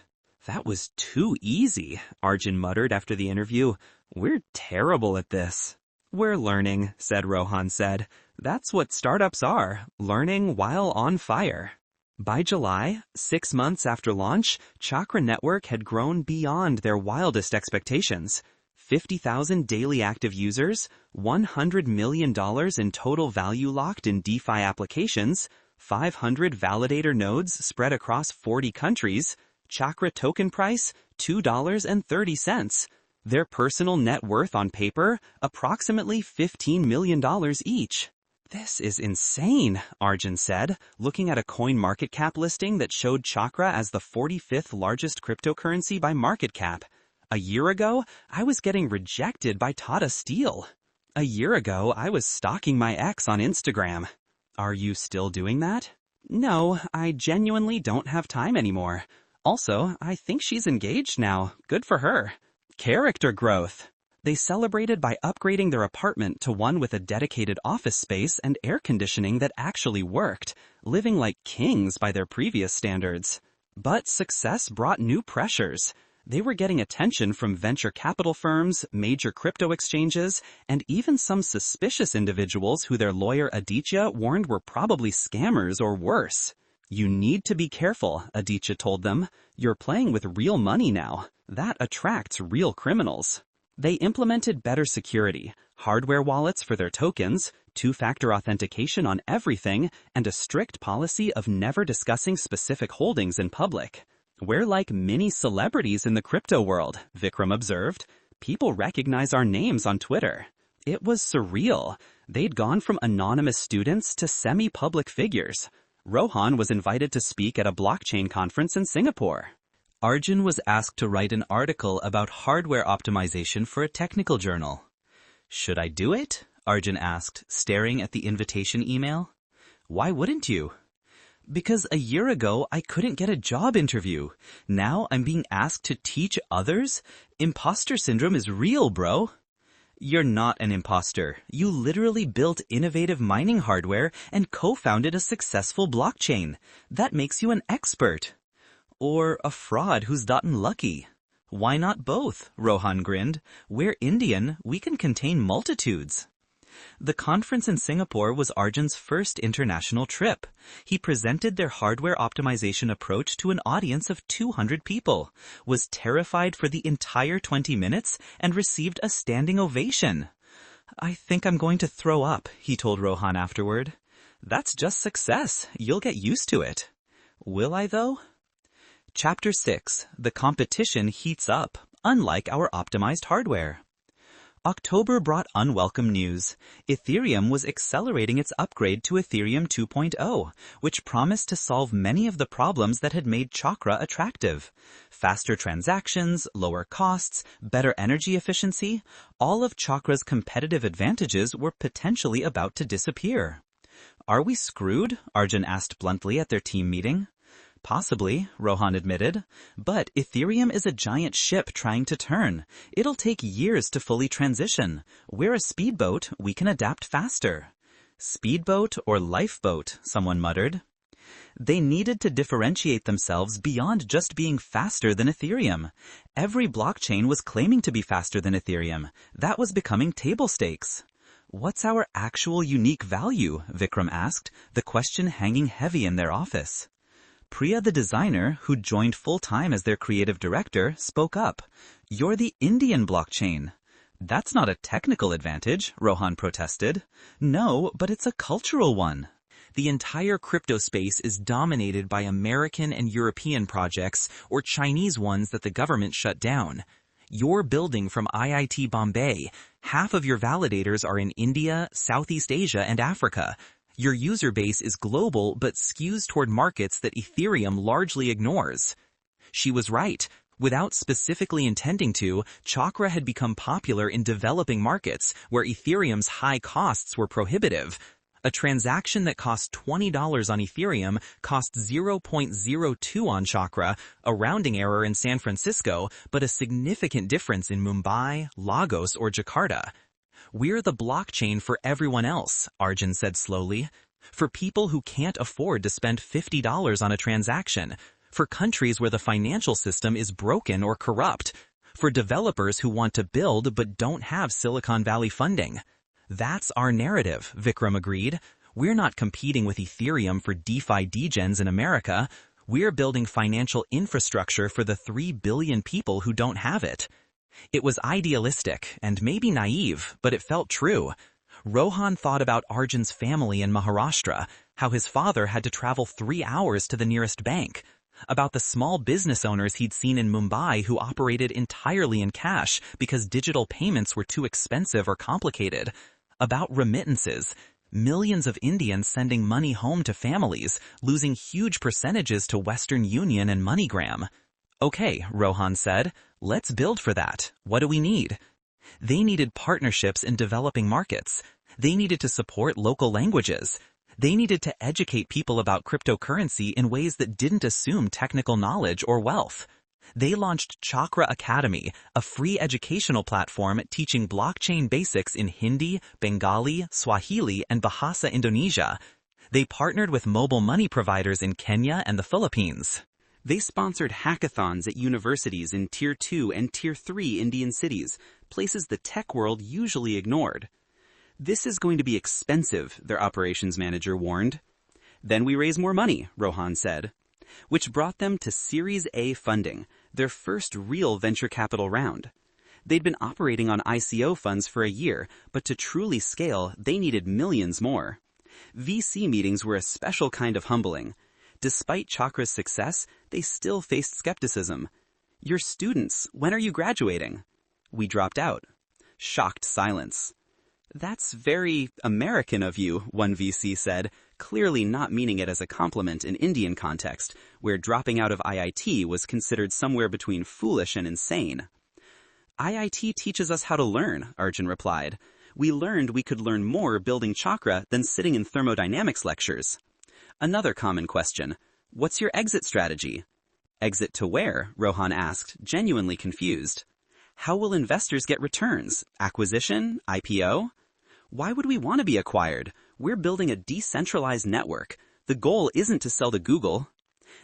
"That was too easy," Arjun muttered after the interview. "We're terrible at this." "We're learning," Rohan said. "That's what startups are, learning while on fire." By July, 6 months after launch, Chakra Network had grown beyond their wildest expectations. 50,000 daily active users, $100 million in total value locked in DeFi applications, 500 validator nodes spread across 40 countries, Chakra token price $2.30. Their personal net worth on paper, approximately $15 million each. "This is insane," Arjun said, looking at a CoinMarketCap listing that showed Chakra as the 45th largest cryptocurrency by market cap. "A year ago, I was getting rejected by Tata Steel. A year ago, I was stalking my ex on Instagram." "Are you still doing that?" "No, I genuinely don't have time anymore. Also, I think she's engaged now. Good for her." Character growth. They celebrated by upgrading their apartment to one with a dedicated office space and air conditioning that actually worked, living like kings by their previous standards. But success brought new pressures. They were getting attention from venture capital firms, major crypto exchanges, and even some suspicious individuals who their lawyer Aditya warned were probably scammers or worse. "You need to be careful," Aditya told them. "You're playing with real money now. That attracts real criminals." They implemented better security, hardware wallets for their tokens, 2-factor authentication on everything, and a strict policy of never discussing specific holdings in public. "We're like mini celebrities in the crypto world," Vikram observed. "People recognize our names on Twitter." It was surreal. They'd gone from anonymous students to semi-public figures. Rohan was invited to speak at a blockchain conference in Singapore. Arjun was asked to write an article about hardware optimization for a technical journal. Should I do it? Arjun asked, staring at the invitation email. Why wouldn't you? Because a year ago, I couldn't get a job interview. Now I'm being asked to teach others? Imposter syndrome is real, bro. You're not an imposter. You literally built innovative mining hardware and co-founded a successful blockchain. That makes you an expert. Or a fraud who's gotten lucky. Why not both? Rohan grinned. We're Indian. We can contain multitudes. The conference in Singapore was Arjun's first international trip. He presented their hardware optimization approach to an audience of 200 people, was terrified for the entire 20 minutes, and received a standing ovation. I think I'm going to throw up, he told Rohan afterward. That's just success. You'll get used to it. Will I, though? Chapter 6. The competition heats up, unlike our optimized hardware. October brought unwelcome news. Ethereum was accelerating its upgrade to Ethereum 2.0, which promised to solve many of the problems that had made Chakra attractive. Faster transactions, lower costs, better energy efficiency, all of Chakra's competitive advantages were potentially about to disappear. Are we screwed? Arjun asked bluntly at their team meeting. Possibly, Rohan admitted, but Ethereum is a giant ship trying to turn. It'll take years to fully transition. We're a speedboat, we can adapt faster. Speedboat or lifeboat, someone muttered. They needed to differentiate themselves beyond just being faster than Ethereum. Every blockchain was claiming to be faster than Ethereum. That was becoming table stakes. What's our actual unique value? Vikram asked, the question hanging heavy in their office. Priya, the designer, who joined full-time as their creative director, spoke up. You're the Indian blockchain. That's not a technical advantage, Rohan protested. No, but it's a cultural one. The entire crypto space is dominated by American and European projects or Chinese ones that the government shut down. You're building from IIT Bombay. Half of your validators are in India, Southeast Asia, and Africa. Your user base is global but skews toward markets that Ethereum largely ignores. She was right. Without specifically intending to, Chakra had become popular in developing markets where Ethereum's high costs were prohibitive. A transaction that cost $20 on Ethereum cost 0.02 on Chakra, a rounding error in San Francisco, but a significant difference in Mumbai, Lagos, or Jakarta. We're the blockchain for everyone else, Arjun said slowly. For people who can't afford to spend $50 on a transaction. For countries where the financial system is broken or corrupt. For developers who want to build but don't have Silicon Valley funding. That's our narrative, Vikram agreed. We're not competing with Ethereum for DeFi degens in America. We're building financial infrastructure for the 3 billion people who don't have it. It was idealistic and maybe naive, but it felt true. Rohan thought about Arjun's family in Maharashtra, how his father had to travel 3 hours to the nearest bank, about the small business owners he'd seen in Mumbai who operated entirely in cash because digital payments were too expensive or complicated, about remittances, millions of Indians sending money home to families, losing huge percentages to Western Union and MoneyGram. Okay, Rohan said, let's build for that. What do we need? They needed partnerships in developing markets. They needed to support local languages. They needed to educate people about cryptocurrency in ways that didn't assume technical knowledge or wealth. They launched Chakra Academy, a free educational platform teaching blockchain basics in Hindi, Bengali, Swahili, and Bahasa Indonesia. They partnered with mobile money providers in Kenya and the Philippines. They sponsored hackathons at universities in Tier 2 and Tier 3 Indian cities, places the tech world usually ignored. This is going to be expensive, their operations manager warned. Then we raise more money, Rohan said, which brought them to Series A funding, their first real venture capital round. They'd been operating on ICO funds for a year, but to truly scale, they needed millions more. VC meetings were a special kind of humbling. Despite Chakra's success, they still faced skepticism. You're students. When are you graduating? We dropped out. Shocked silence. That's very American of you, one VC said, clearly not meaning it as a compliment in Indian context, where dropping out of IIT was considered somewhere between foolish and insane. IIT teaches us how to learn, Arjun replied. We learned we could learn more building chakra than sitting in thermodynamics lectures. Another common question, what's your exit strategy? Exit to where? Rohan asked, genuinely confused. How will investors get returns? Acquisition? IPO? Why would we want to be acquired? We're building a decentralized network. The goal isn't to sell to Google.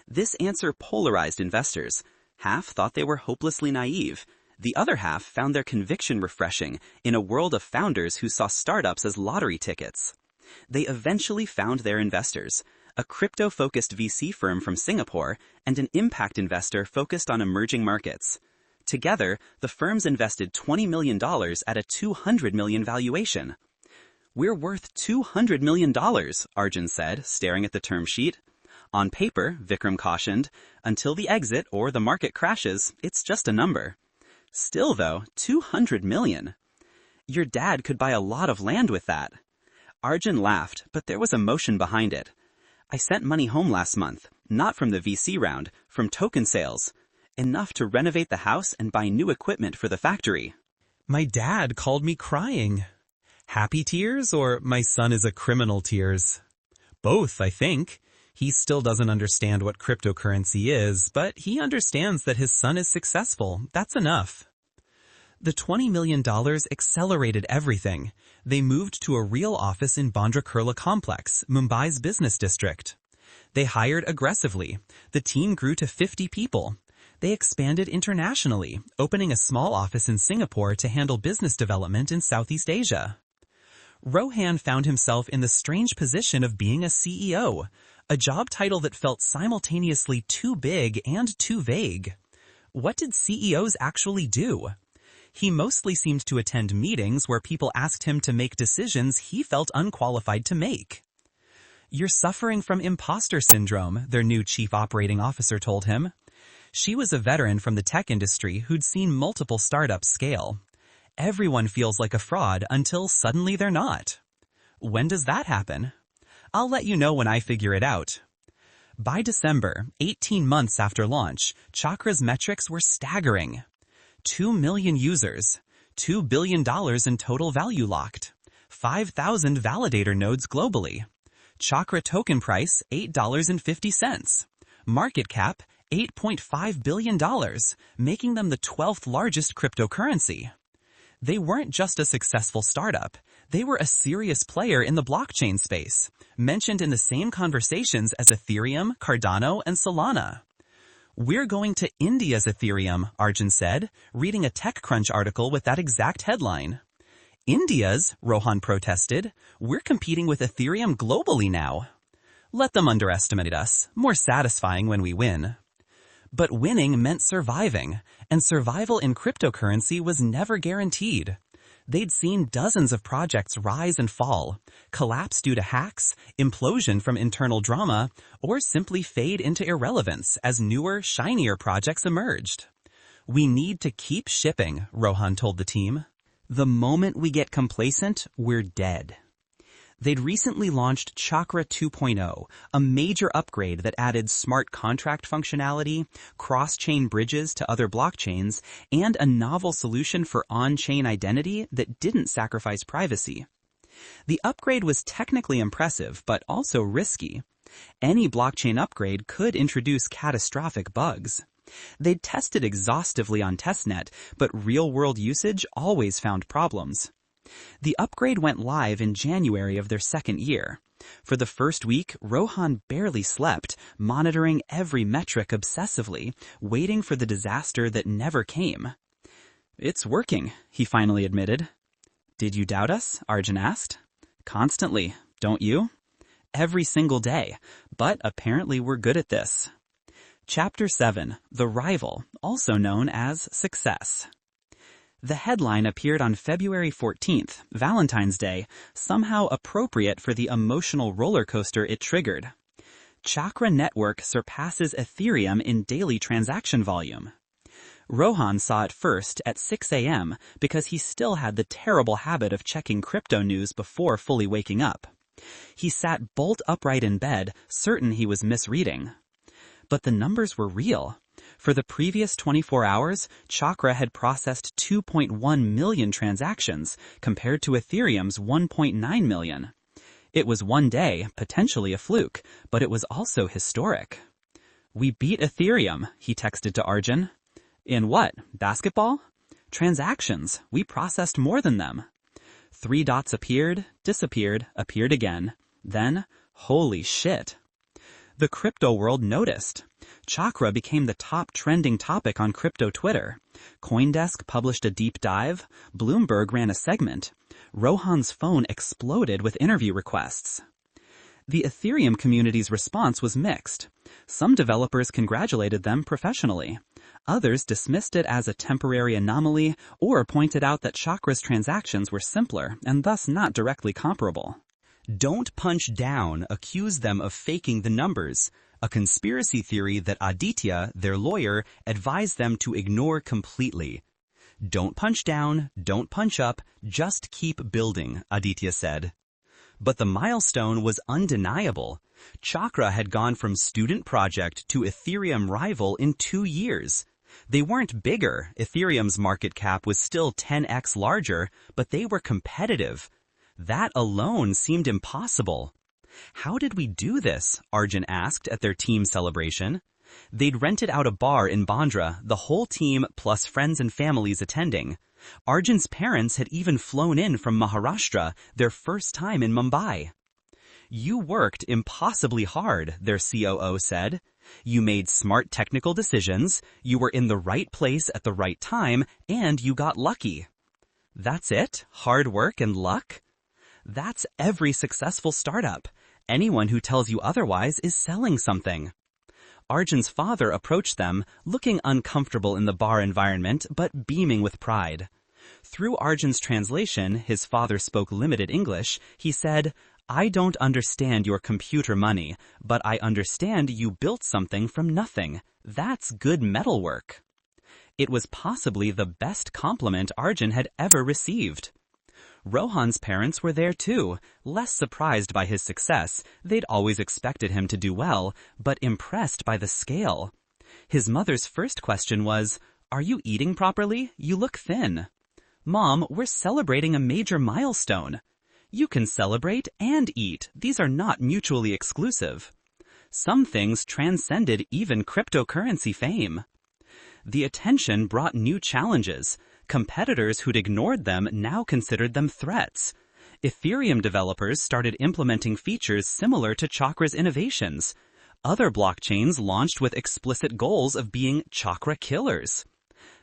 This answer polarized investors. Half thought they were hopelessly naive. The other half found their conviction refreshing in a world of founders who saw startups as lottery tickets. They eventually found their investors, a crypto-focused VC firm from Singapore and an impact investor focused on emerging markets. Together, the firms invested $20 million at a $200 million valuation. We're worth $200 million, Arjun said, staring at the term sheet. On paper, Vikram cautioned, until the exit or the market crashes, it's just a number. Still though, $200 million. Your dad could buy a lot of land with that. Arjun laughed, but there was emotion behind it. I sent money home last month, not from the VC round, from token sales. Enough to renovate the house and buy new equipment for the factory. My dad called me crying. Happy tears or my son is a criminal tears? Both, I think. He still doesn't understand what cryptocurrency is, but he understands that his son is successful. That's enough. The $20 million accelerated everything. They moved to a real office in Bandra Kurla complex, Mumbai's business district. They hired aggressively. The team grew to 50 people. They expanded internationally, opening a small office in Singapore to handle business development in Southeast Asia. Rohan found himself in the strange position of being a CEO, a job title that felt simultaneously too big and too vague. What did CEOs actually do? He mostly seemed to attend meetings where people asked him to make decisions he felt unqualified to make. You're suffering from imposter syndrome, their new chief operating officer told him. She was a veteran from the tech industry who'd seen multiple startups scale. Everyone feels like a fraud until suddenly they're not. When does that happen? I'll let you know when I figure it out. By December, 18 months after launch, Chakra's metrics were staggering. 2 million users, $2 billion in total value locked, 5,000 validator nodes globally. Chakra token price, $8.50. Market cap, $8.5 billion, making them the 12th largest cryptocurrency. They weren't just a successful startup. They were a serious player in the blockchain space, mentioned in the same conversations as Ethereum, Cardano, and Solana. We're going to India's Ethereum, Arjun said, reading a TechCrunch article with that exact headline. India's, Rohan protested. We're competing with Ethereum globally now. Let them underestimate us. More satisfying when we win. But winning meant surviving, and survival in cryptocurrency was never guaranteed. They'd seen dozens of projects rise and fall, collapse due to hacks, implosion from internal drama, or simply fade into irrelevance as newer, shinier projects emerged. We need to keep shipping, Rohan told the team. The moment we get complacent, we're dead. They'd recently launched Chakra 2.0, a major upgrade that added smart contract functionality, cross-chain bridges to other blockchains, and a novel solution for on-chain identity that didn't sacrifice privacy. The upgrade was technically impressive, but also risky. Any blockchain upgrade could introduce catastrophic bugs. They'd tested exhaustively on testnet, but real-world usage always found problems. The upgrade went live in January of their second year. For the first week, Rohan barely slept, monitoring every metric obsessively, waiting for the disaster that never came. It's working, he finally admitted. Did you doubt us? Arjun asked. Constantly, don't you? Every single day, but apparently we're good at this. Chapter 7, The Rival, also known as Success. The headline appeared on February 14th, Valentine's Day, somehow appropriate for the emotional roller coaster it triggered. Chakra Network surpasses Ethereum in daily transaction volume. Rohan saw it first at 6 a.m. because he still had the terrible habit of checking crypto news before fully waking up. He sat bolt upright in bed, certain he was misreading. But the numbers were real. For the previous 24 hours, Chakra had processed 2.1 million transactions, compared to Ethereum's 1.9 million. It was one day, potentially a fluke, but it was also historic. "We beat Ethereum," he texted to Arjun. "In what? Basketball?" "Transactions. We processed more than them." 3 dots appeared, disappeared, appeared again. Then, holy shit. The crypto world noticed. Chakra became the top trending topic on crypto Twitter. CoinDesk published a deep dive. Bloomberg ran a segment. Rohan's phone exploded with interview requests. The Ethereum community's response was mixed. Some developers congratulated them professionally. Others dismissed it as a temporary anomaly or pointed out that Chakra's transactions were simpler and thus not directly comparable. Don't punch down accused them of faking the numbers, a conspiracy theory that Aditya, their lawyer, advised them to ignore completely. "Don't punch down, don't punch up, just keep building," Aditya said. But the milestone was undeniable. Chakra had gone from student project to Ethereum rival in 2 years. They weren't bigger. Ethereum's market cap was still 10x larger, but they were competitive. That alone seemed impossible. "How did we do this?" Arjun asked at their team celebration. They'd rented out a bar in Bandra, the whole team plus friends and families attending. Arjun's parents had even flown in from Maharashtra, their first time in Mumbai. "You worked impossibly hard," their COO said. "You made smart technical decisions, you were in the right place at the right time, and you got lucky." That's it? Hard work and luck? That's every successful startup. Anyone who tells you otherwise is selling something. Arjun's father approached them, looking uncomfortable in the bar environment, but beaming with pride. Through Arjun's translation, his father spoke limited English. He said, "I don't understand your computer money, but I understand you built something from nothing. That's good metalwork." It was possibly the best compliment Arjun had ever received. Rohan's parents were there too, less surprised by his success. They'd always expected him to do well, but impressed by the scale. His mother's first question was, "Are you eating properly? You look thin." "Mom, we're celebrating a major milestone." "You can celebrate and eat. These are not mutually exclusive." Some things transcended even cryptocurrency fame. The attention brought new challenges. Competitors who'd ignored them now considered them threats. Ethereum developers started implementing features similar to Chakra's innovations. Other blockchains launched with explicit goals of being Chakra killers.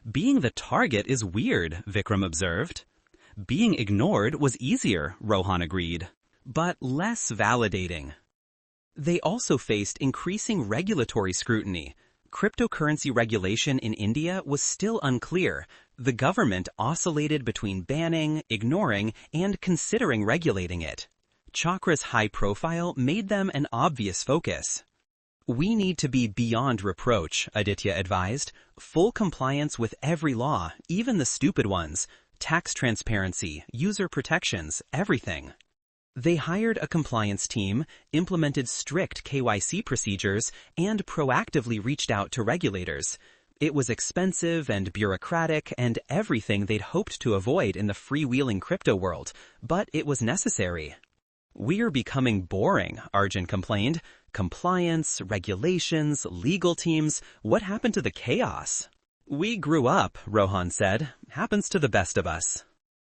"Being the target is weird," Vikram observed. "Being ignored was easier," Rohan agreed, but less validating. They also faced increasing regulatory scrutiny. Cryptocurrency regulation in India was still unclear. The government oscillated between banning, ignoring, and considering regulating it. Chakra's high profile made them an obvious focus. "We need to be beyond reproach," Aditya advised. "Full compliance with every law, even the stupid ones. Tax transparency, user protections, everything." They hired a compliance team, implemented strict KYC procedures, and proactively reached out to regulators. It was expensive and bureaucratic and everything they'd hoped to avoid in the freewheeling crypto world, but it was necessary. "We're becoming boring," Arjun complained. "Compliance, regulations, legal teams, what happened to the chaos?" "We grew up," Rohan said. "Happens to the best of us."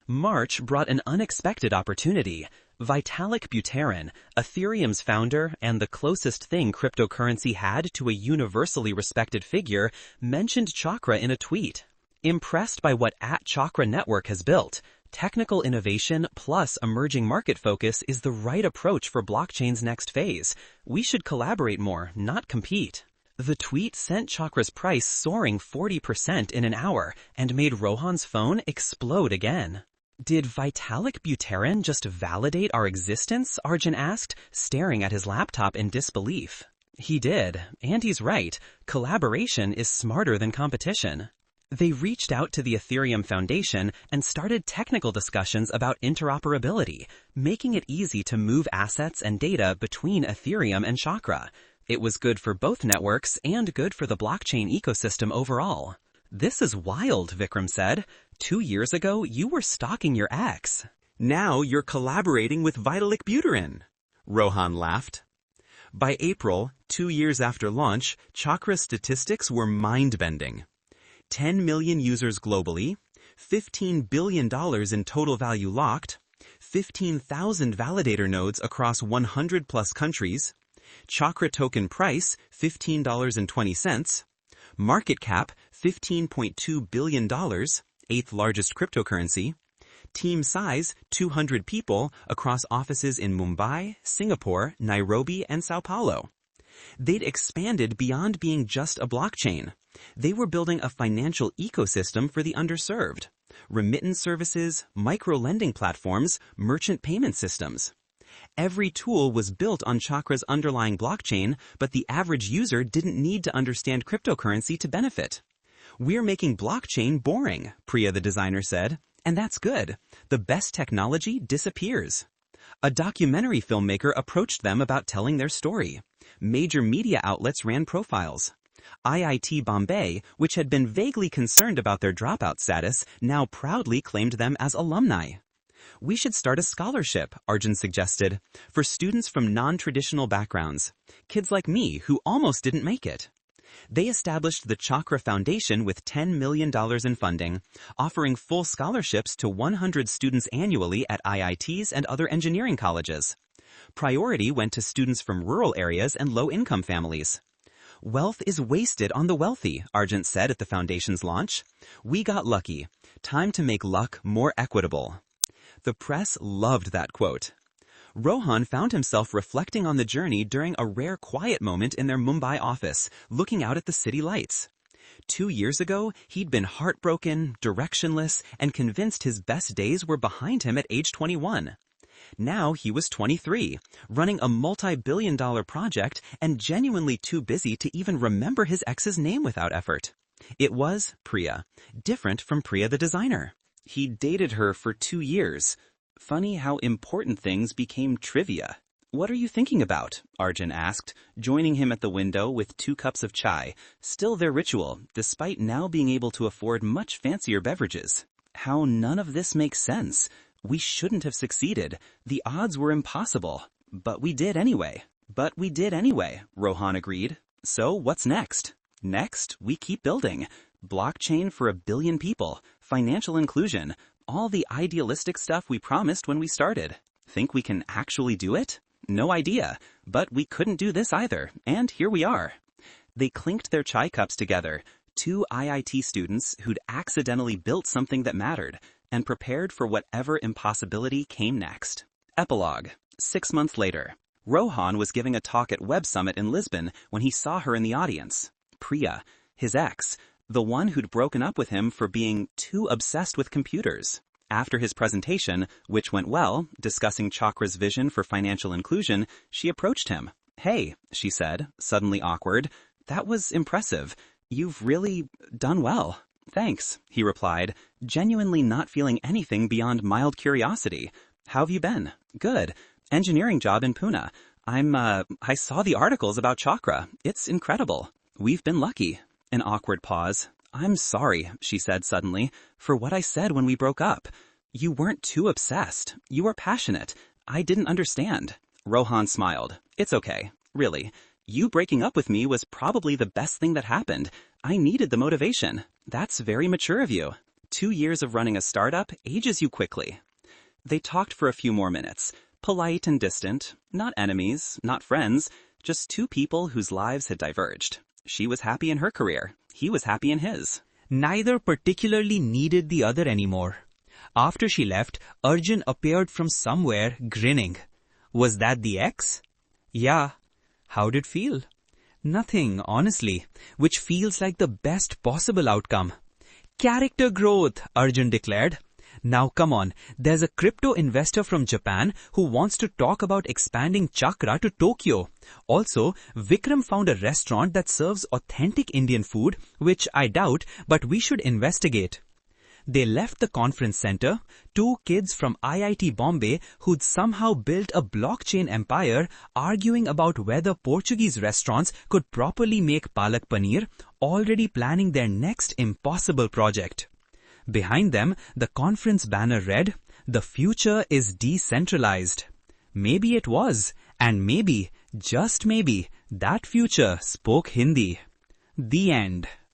March brought an unexpected opportunity. Vitalik Buterin, Ethereum's founder and the closest thing cryptocurrency had to a universally respected figure, mentioned Chakra in a tweet. Impressed by what Chakra Network has built, technical innovation plus emerging market focus is the right approach for blockchain's next phase. We should collaborate more, not compete. The tweet sent Chakra's price soaring 40% in an hour and made Rohan's phone explode again. "Did Vitalik Buterin just validate our existence?" Arjun asked, staring at his laptop in disbelief. "He did, and he's right. Collaboration is smarter than competition." They reached out to the Ethereum Foundation and started technical discussions about interoperability, making it easy to move assets and data between Ethereum and Chakra. It was good for both networks and good for the blockchain ecosystem overall. This is wild, Vikram said. 2 years ago, you were stalking your ex. Now you're collaborating with Vitalik Buterin. Rohan laughed. By April, 2 years after launch, Chakra's statistics were mind-bending. 10 million users globally, $15 billion in total value locked, 15,000 validator nodes across 100-plus countries, Chakra token price $15.20, market cap $15.2 billion, 8th largest cryptocurrency, team size 200 people across offices in Mumbai, Singapore, Nairobi, and Sao Paulo. They'd expanded beyond being just a blockchain. They were building a financial ecosystem for the underserved. Remittance services, micro-lending platforms, merchant payment systems. Every tool was built on Chakra's underlying blockchain, but the average user didn't need to understand cryptocurrency to benefit. We're making blockchain boring, Priya the designer said. And that's good. The best technology disappears. A documentary filmmaker approached them about telling their story. Major media outlets ran profiles. IIT Bombay, which had been vaguely concerned about their dropout status, now proudly claimed them as alumni. We should start a scholarship, Arjun suggested, for students from non-traditional backgrounds, kids like me who almost didn't make it. They established the Chakra Foundation with $10 million in funding, offering full scholarships to 100 students annually at IITs and other engineering colleges. Priority went to students from rural areas and low-income families. Wealth is wasted on the wealthy, Arjun said at the foundation's launch. We got lucky. Time to make luck more equitable. The press loved that quote. Rohan found himself reflecting on the journey during a rare quiet moment in their Mumbai office, looking out at the city lights. 2 years ago, he'd been heartbroken, directionless, and convinced his best days were behind him at age 21. Now he was 23, running a multi-billion-dollar project and genuinely too busy to even remember his ex's name without effort. It was Priya, different from Priya the designer. He'd dated her for 2 years. Funny how important things became trivia. What are you thinking about? Arjun asked, joining him at the window with 2 cups of chai, still their ritual, despite now being able to afford much fancier beverages. How none of this makes sense. We shouldn't have succeeded. The odds were impossible. But we did anyway. Rohan agreed. So what's next? Next, we keep building. Blockchain for 1 billion people, financial inclusion, all the idealistic stuff we promised when we started. Think we can actually do it? No idea, but we couldn't do this either, and here we are. They clinked their chai cups together, 2 IIT students who'd accidentally built something that mattered, and prepared for whatever impossibility came next. Epilogue. 6 months later, Rohan was giving a talk at Web Summit in Lisbon when he saw her in the audience. Priya, his ex, the one who'd broken up with him for being too obsessed with computers. After his presentation, which went well, discussing Chakra's vision for financial inclusion, she approached him. Hey, she said, suddenly awkward, that was impressive. You've really done well. Thanks, he replied, genuinely not feeling anything beyond mild curiosity. How have you been? Good. Engineering job in Pune. I saw the articles about Chakra. It's incredible. We've been lucky. An awkward pause. I'm sorry, she said suddenly, for what I said when we broke up. You weren't too obsessed. You were passionate. I didn't understand. Rohan smiled. It's okay. Really. You breaking up with me was probably the best thing that happened. I needed the motivation. That's very mature of you. 2 years of running a startup ages you quickly. They talked for a few more minutes. Polite and distant. Not enemies, not friends. Just 2 people whose lives had diverged. She was happy in her career. He was happy in his. Neither particularly needed the other anymore. After she left, Arjun appeared from somewhere, grinning. Was that the ex? Yeah. How'd it feel? Nothing, honestly, which feels like the best possible outcome. Character growth, Arjun declared. Now come on, there's a crypto investor from Japan who wants to talk about expanding Chakra to Tokyo. Also, Vikram found a restaurant that serves authentic Indian food, which I doubt, but we should investigate. They left the conference center, two kids from IIT Bombay who'd somehow built a blockchain empire arguing about whether Portuguese restaurants could properly make palak paneer, already planning their next impossible project. Behind them, the conference banner read, "The future is decentralized." Maybe it was, and maybe, just maybe, that future spoke Hindi. The end.